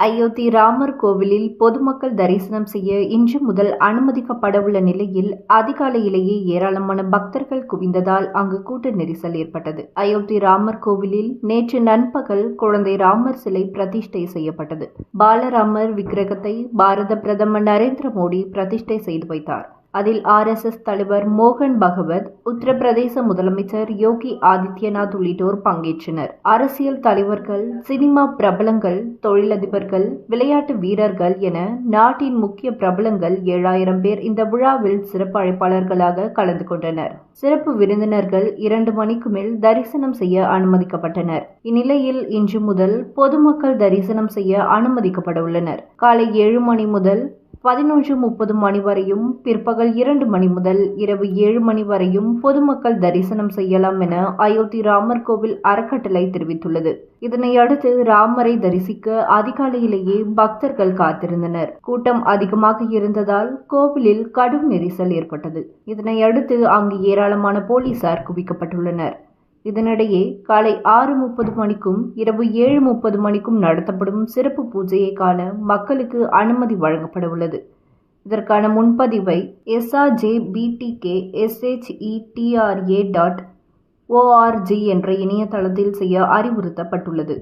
அயோத்தி ராமர் கோவிலில் பொதுமக்கள் தரிசனம் செய்ய இன்று முதல் அனுமதிக்கப்படவுள்ள நிலையில் அதிகாலையிலேயே ஏராளமான பக்தர்கள் குவிந்ததால் அங்கு கூட்ட நெரிசல் ஏற்பட்டது. அயோத்தி ராமர் கோவிலில் நேற்று நண்பகல் குழந்தை ராமர் சிலை பிரதிஷ்டை செய்யப்பட்டது. பாலராமர் விக்கிரகத்தை பாரத பிரதமர் நரேந்திர மோடி பிரதிஷ்டை செய்து வைத்தார். அதில் RSS தலைவர் மோகன் பகவத், உத்தரப்பிரதேச முதலமைச்சர் யோகி ஆதித்யநாத் உள்ளிட்டோர் பங்கேற்றனர். அரசியல் தலைவர்கள், சினிமா பிரபலங்கள், தொழிலதிபர்கள், விளையாட்டு வீரர்கள் என நாட்டின் முக்கிய பிரபலங்கள் 7000 பேர் இந்த விழாவில் சிறப்பு அழைப்பாளர்களாக கலந்து கொண்டனர். சிறப்பு விருந்தினர்கள் 2 மணிக்கு மேல் தரிசனம் செய்ய அனுமதிக்கப்பட்டனர். இந்நிலையில் இன்று முதல் பொதுமக்கள் தரிசனம் செய்ய அனுமதிக்கப்பட உள்ளனர். காலை 7 மணி முதல் 11:30 மணி வரையும், பிற்பகல் 2 மணி முதல் இரவு 7 மணி வரையும் பொதுமக்கள் தரிசனம் செய்யலாம் என அயோத்தி ராமர் கோவில் அறக்கட்டளை தெரிவித்துள்ளது. இதனையடுத்து ராமரை தரிசிக்க அதிகாலையிலேயே பக்தர்கள் காத்திருந்தனர். கூட்டம் அதிகமாக இருந்ததால் கோவிலில் கடும் நெரிசல் ஏற்பட்டது. இதனையடுத்து அங்கு ஏராளமான போலீசார் குவிக்கப்பட்டுள்ளனர். இதனிடையே காலை 6:30 மணிக்கும் இரவு 7:30 மணிக்கும் நடத்தப்படும் சிறப்பு பூஜையை காண மக்களுக்கு அனுமதி வழங்கப்பட உள்ளது. இதற்கான முன்பதிவை sajbtk.shettra.org என்ற இணையதளத்தில் செய்ய அறிவுறுத்தப்பட்டுள்ளது.